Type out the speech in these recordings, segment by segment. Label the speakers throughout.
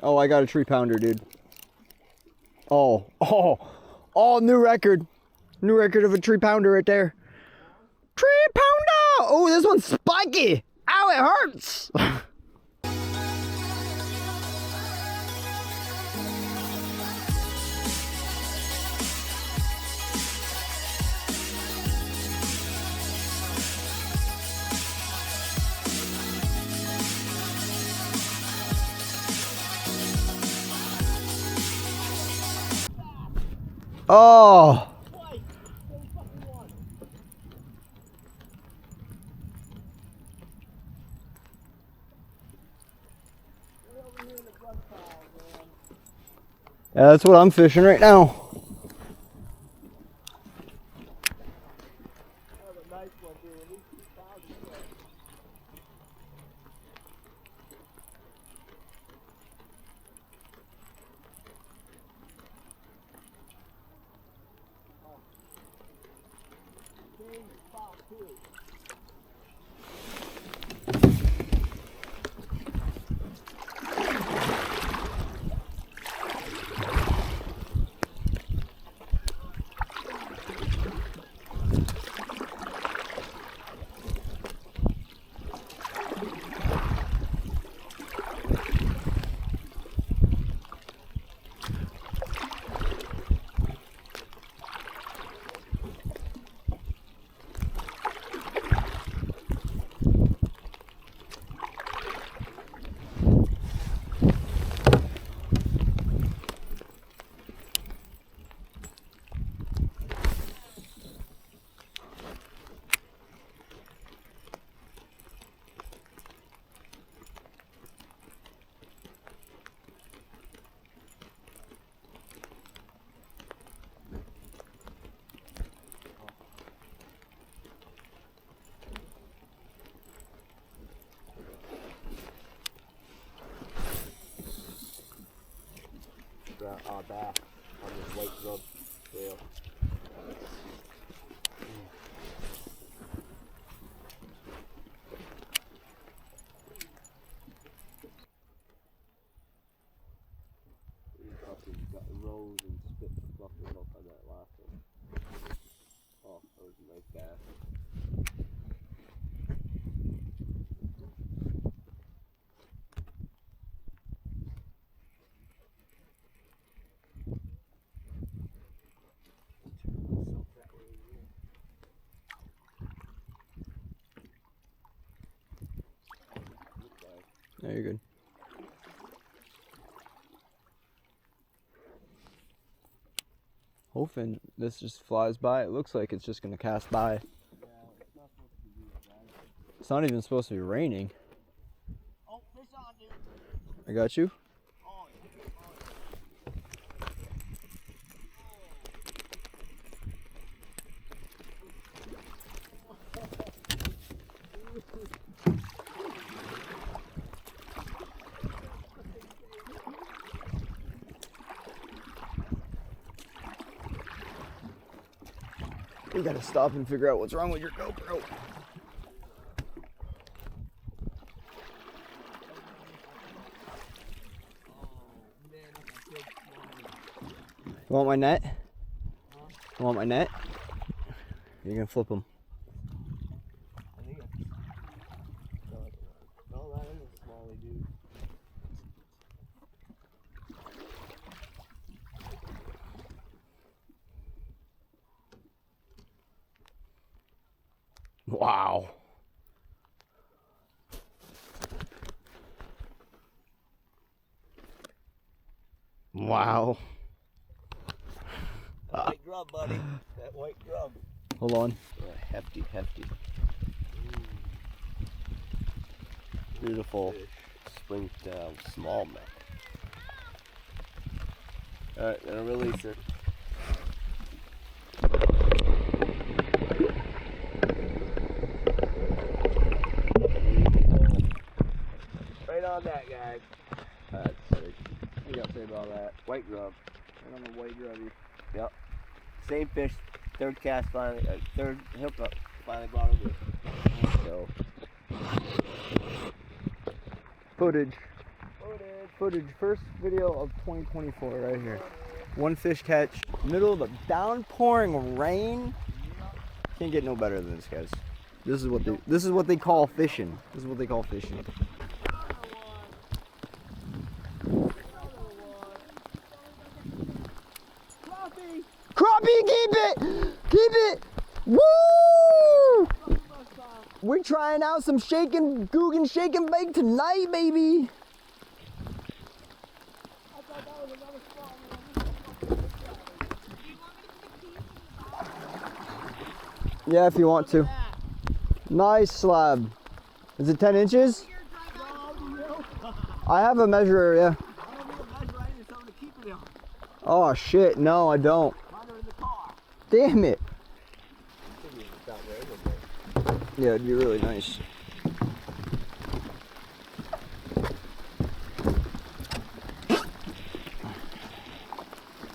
Speaker 1: Oh, I got a 3-pounder, dude. Oh, new record. New record of a 3-pounder right there. 3-pounder! Oh, this one's spiky. Ow, it hurts. Oh. Yeah, that's what I'm fishing right now. Back on this white rub trail. Got rows and spit fluffing up on that last one. Oh, that was a nice bass. No, you're good. Hoping this just flies by. It looks like it's just going to cast by. Yeah, it's not supposed to be bad. It's not even supposed to be raining. Oh, fish on, dude. I got you. Oh, you gotta stop and figure out what's wrong with your GoPro. You want my net? You want my net? You're gonna flip them.
Speaker 2: No, that is a smallie, dude.
Speaker 1: Wow. Wow.
Speaker 2: That white grub, buddy. That white grub.
Speaker 1: Hold on.
Speaker 2: Hefty.
Speaker 1: Beautiful.
Speaker 2: Springtail smallmouth. Alright, gonna release her. Right on that guy.
Speaker 1: That's sick. What you gotta say about that?
Speaker 2: White grub.
Speaker 1: Right on the white grubby.
Speaker 2: Yep. Same fish. Third cast finally. Third hookup finally brought him with.
Speaker 1: So. Footage.
Speaker 2: Footage.
Speaker 1: footage, first video of 2024 right here. One fish catch, middle of the downpouring rain. Can't get no better than this, guys. This is what they call fishing. This is what they call fishing. Crappie, keep it! Keep it! Woo! We're trying out some shaking, Guggen, shake and bake tonight, baby. Yeah, if you want to. Nice slab. Is it 10 inches? I have a measurer, yeah. Oh shit, no I don't. Damn it. Yeah, it'd be really nice.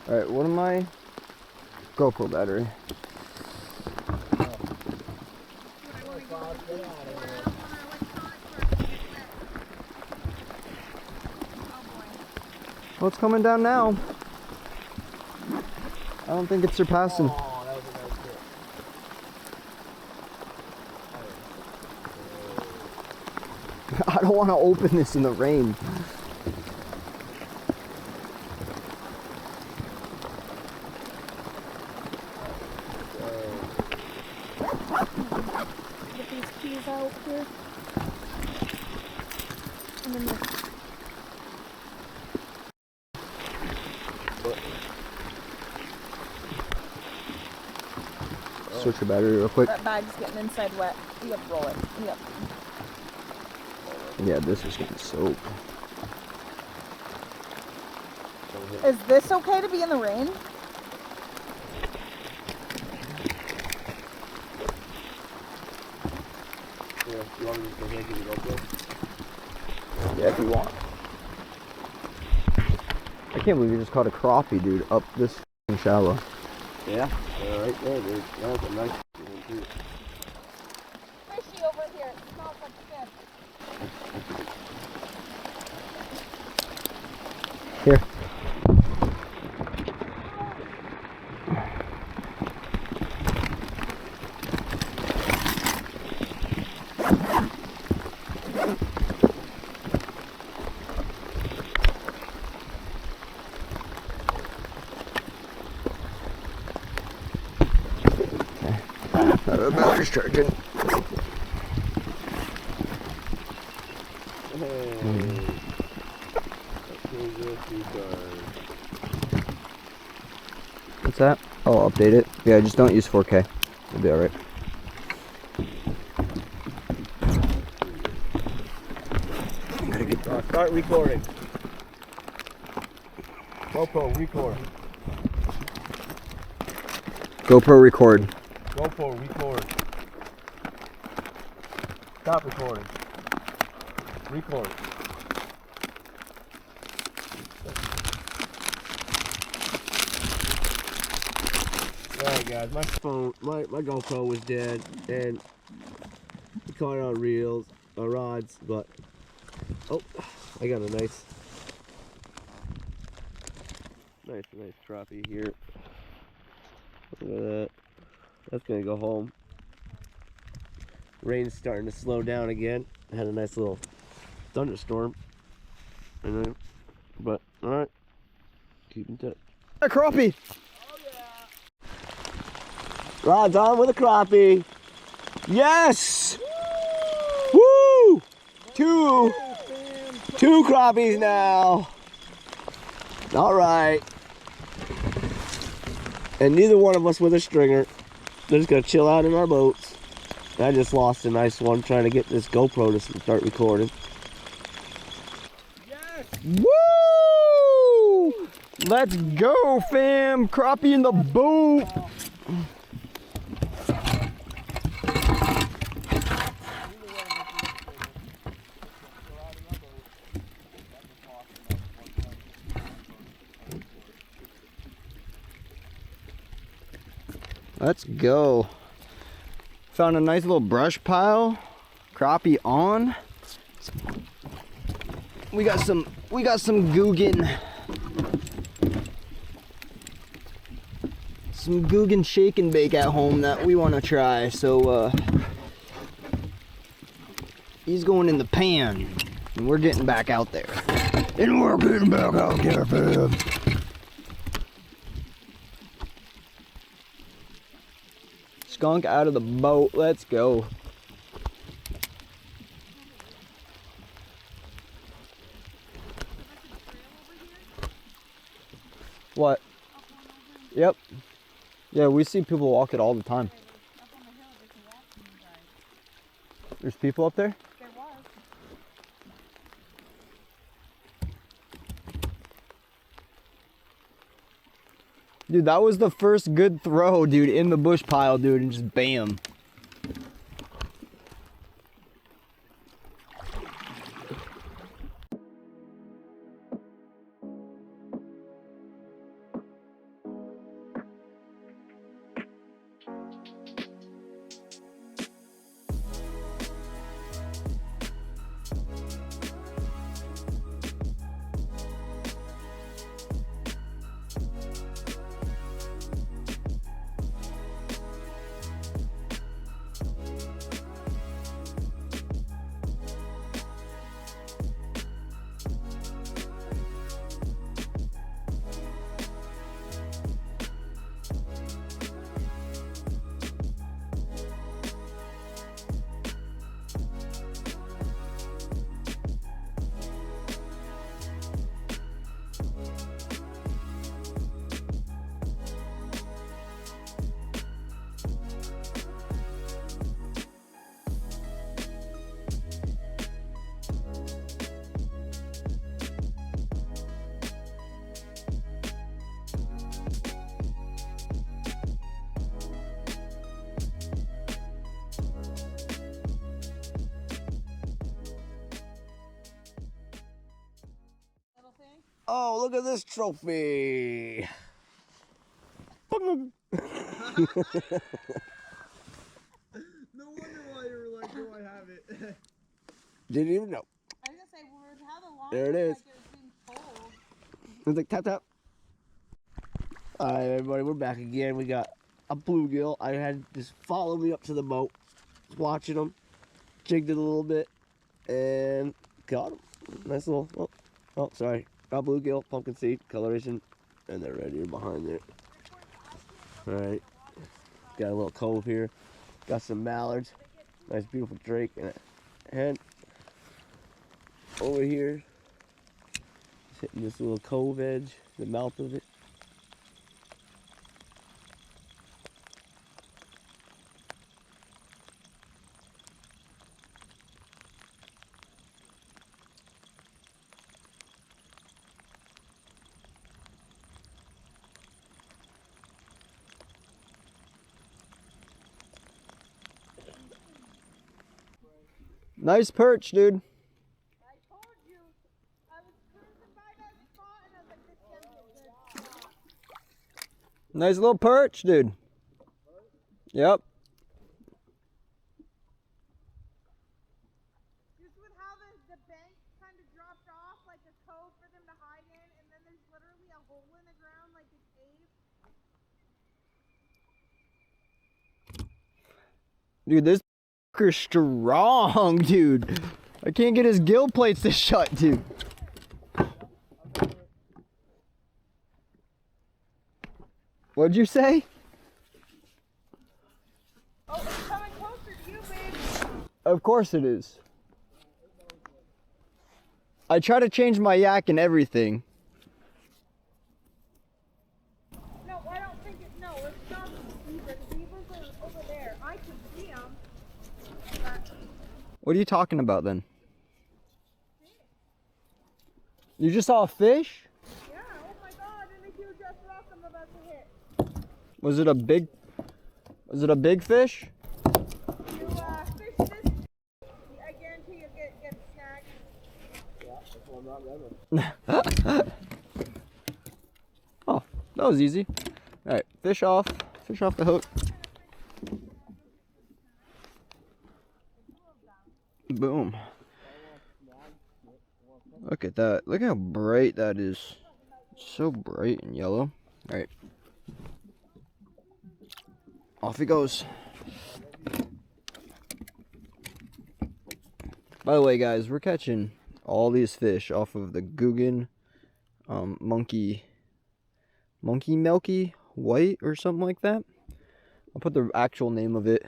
Speaker 1: Alright, what am I? GoPro battery. What's coming down now? I don't think it's surpassing.
Speaker 2: Oh, that was a nice hit.
Speaker 1: I don't want to open this in the rain.
Speaker 3: Get these keys out here. And then
Speaker 1: Switch your battery real quick.
Speaker 3: that bag's getting inside wet. You have to roll it. Yep.
Speaker 1: Yeah, this is getting soaked.
Speaker 3: Is this okay to be in the rain?
Speaker 2: Yeah, you want me to go ahead and give you a GoPro?
Speaker 1: Yeah, if you want. I can't believe you just caught a crappie, dude, up this f***ing shallow.
Speaker 2: Yeah, right there, dude. That's a nice one, too.
Speaker 3: Fishy over here. It smells like fish.
Speaker 1: Here. The battery's charging. What's that? Oh, I'll update it. Yeah, just don't use 4K. It'll be alright.
Speaker 2: Start recording. GoPro, record.
Speaker 1: GoPro record.
Speaker 2: GoPro, record. Stop recording. Record. Alright guys, my GoPro was dead and we caught it on reels, rods, but oh, I got a nice crappie here. Look at that. That's gonna go home. Rain's starting to slow down again. I had a nice little thunderstorm. And then, but alright. Keep in touch.
Speaker 1: A crappie!
Speaker 2: Oh yeah! Rod's on with a crappie. Yes! Woo! Two crappies now. Alright. And neither one of us with a stringer. They're just gonna chill out in our boats. I just lost a nice one trying to get this GoPro to start recording.
Speaker 1: Yes! Woo! Let's go, fam! Crappie in the boat! Let's go. Found a nice little brush pile. Crappie on. We got some Guggen. Some Guggen shake and bake at home that we want to try. So he's going in the pan, and we're getting back out there. Fam. Skunk out of the boat. Let's go. What? Yep. Yeah, we see people walk it all the time. There's people up there?
Speaker 3: There was.
Speaker 1: Dude, that was the first good throw, dude, in the bush pile, dude, and just bam.
Speaker 2: Oh, look at this trophy.
Speaker 1: No wonder why you were like, do I have it?
Speaker 2: Didn't even know.
Speaker 3: I was gonna say, well, how the line
Speaker 2: There it is.
Speaker 3: like it was being pulled.
Speaker 2: It's like tap tap. All right, everybody, we're back again. We got a bluegill. I had just follow me up to the boat, watching them, jigged it a little bit, and got him. Nice little. Oh, sorry. Got bluegill, pumpkin seed, coloration, and they're right here behind there. All right, got a little cove here. Got some mallards, nice beautiful drake, and a hen over here. Just hitting this little cove edge, the mouth of it.
Speaker 1: Nice perch, dude.
Speaker 3: I told you. I was cruising by that spot and I was like, this is gonna be a good spot.
Speaker 1: Nice little perch, dude. Yep.
Speaker 3: Just with how the bank kind of dropped off, like a cove for them to hide in, and then there's literally a hole in the ground, like a cave.
Speaker 1: Dude, this is strong, dude. I can't get his gill plates to shut, dude. What'd you say?
Speaker 3: Oh, it's coming closer to you, babe.
Speaker 1: Of course it is. I try to change my yak and everything.
Speaker 3: No, I don't think it. No, it's not the beaver. The beavers are over there. I can see them.
Speaker 1: What are you talking about then? You just saw a fish?
Speaker 3: Yeah, oh my god, and a huge ass rock I'm about to hit.
Speaker 1: Was it a big fish?
Speaker 3: You fish this, I guarantee you'll get snagged.
Speaker 2: Yeah, that's why I'm not running.
Speaker 1: Oh, that was easy. All right, fish off the hook. Boom. Look at that. Look how bright that is. It's so bright and yellow. All right. Off he goes. By the way, guys, we're catching all these fish off of the Guggen monkey milky white or something like that. I'll put the actual name of it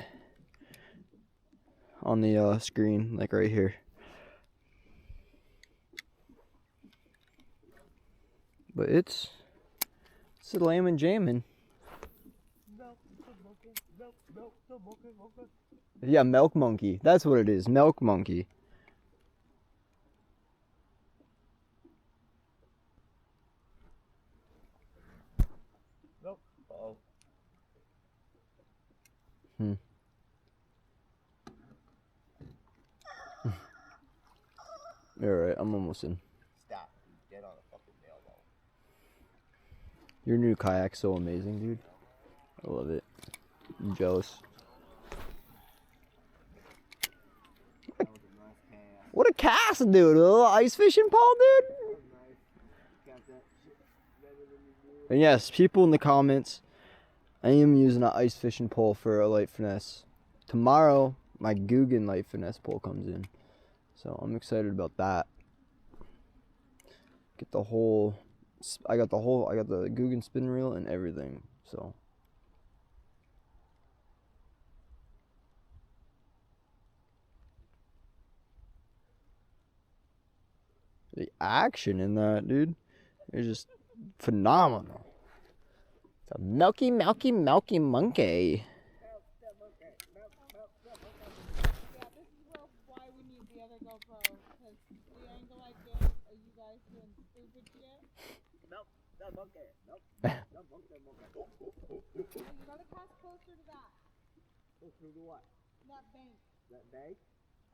Speaker 1: on the screen, like right here. But it's a lamb and jammin'. Yeah, milk monkey. That's what it is. Milk monkey. Alright, I'm almost in.
Speaker 2: Stop. Get on a fucking mailboat.
Speaker 1: Your new kayak's so amazing, dude. I love it. I'm jealous. What a cast, dude. A little ice fishing pole, dude. And yes, people in the comments, I am using an ice fishing pole for a light finesse. Tomorrow, my Guggen light finesse pole comes in. So I'm excited about that. I got the Guggen spin reel and everything. So the action in that, dude, is just phenomenal. It's a milky monkey.
Speaker 3: Yeah, this is why we need the other GoPro, because the angle I get, are you guys doing stupid shit?
Speaker 2: Nope, that monkey. Nope, that monkey.
Speaker 3: You gotta pass closer to that.
Speaker 2: Closer to what?
Speaker 3: That bank.
Speaker 2: That bank?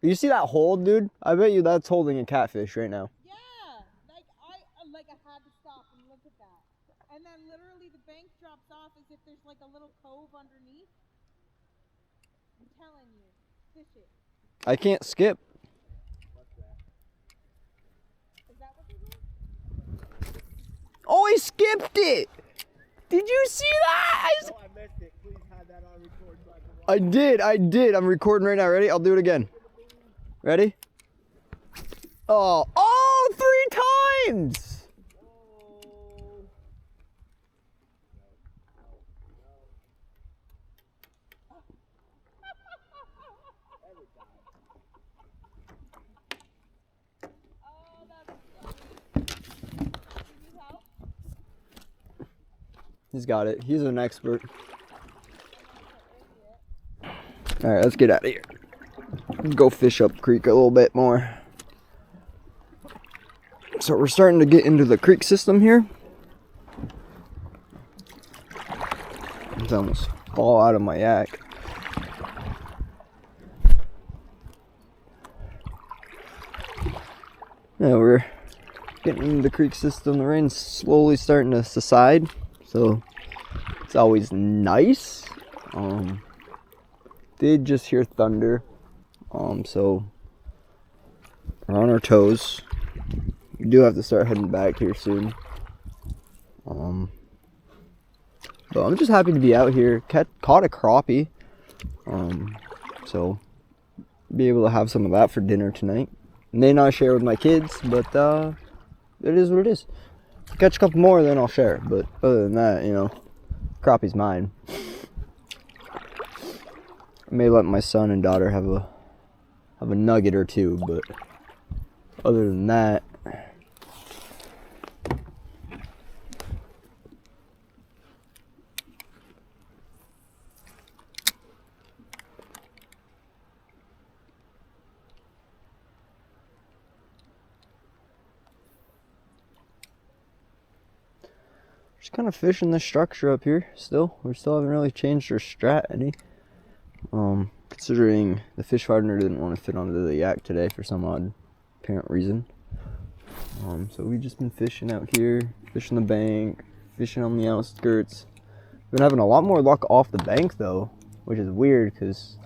Speaker 1: You see that hole, dude? I bet you that's holding a catfish right now.
Speaker 3: Yeah, like I had to stop and look at that. And then literally the bank drops off as if there's like a little cove underneath. I'm telling you, fish it.
Speaker 1: I can't skip.
Speaker 3: Is that what they're doing?
Speaker 1: Oh, he skipped it! Did you see that?
Speaker 2: No, I missed it. Please have that on record so I can watch.
Speaker 1: I did. I'm recording right now. Ready? I'll do it again. Ready? Oh, 3 times!
Speaker 3: Oh, that's so good. Do you need help?
Speaker 1: He's got it. He's an expert. Alright, let's get out of here. Go fish up creek a little bit more. So we're starting to get into the creek system here. It's almost fall out of my yak. Yeah, we're getting into the creek system. The rain's slowly starting to subside, so it's always nice. Did just hear thunder, so we're on our toes. We do have to start heading back here soon. But I'm just happy to be out here. Caught a crappie, so be able to have some of that for dinner tonight. May not share with my kids, but it is what it is. Catch a couple more, then I'll share. But other than that, you know, crappie's mine. I may let my son and daughter have a nugget or two, but other than that, just kind of fishing the structure up here still. We still haven't really changed our strat any. Considering the fish finder didn't want to fit onto the yak today for some odd apparent reason. So we've just been fishing out here, fishing the bank, fishing on the outskirts. Been having a lot more luck off the bank though, which is weird because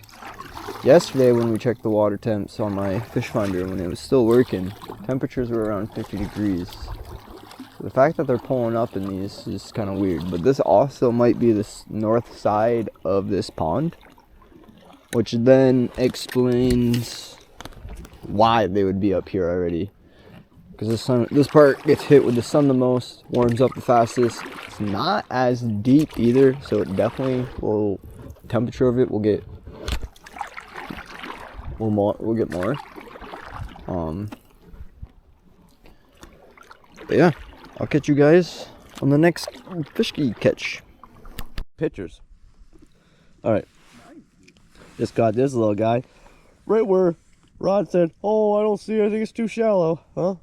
Speaker 1: Yesterday when we checked the water temps on my fish finder when it was still working, temperatures were around 50 degrees. So the fact that they're pulling up in these is kind of weird. But this also might be the north side of this pond, which then explains why they would be up here already. Because the sun, this part gets hit with the sun the most, warms up the fastest. It's not as deep either, so it definitely will. Temperature of it will get. We'll get more. But yeah, I'll catch you guys on the next fishky catch.
Speaker 2: Pictures. All right. Just got this little guy right where Rod said, "Oh, I don't see. I think it's too shallow." Huh?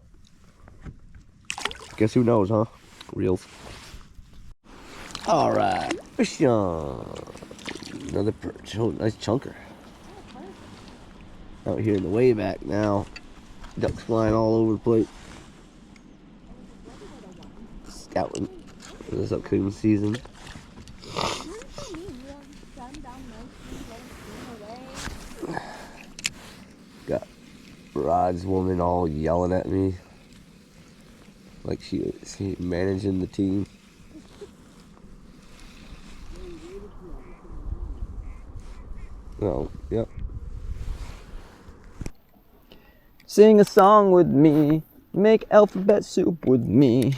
Speaker 2: Guess who knows, huh? Reels. All right. Fish on. Another perch. Oh, nice chunker. Out here in the way back now. Ducks flying all over the place. Scouting for this upcoming season. Got Rod's woman all yelling at me like she managing the team. Oh, yep.
Speaker 1: Sing a song with me, make alphabet soup with me.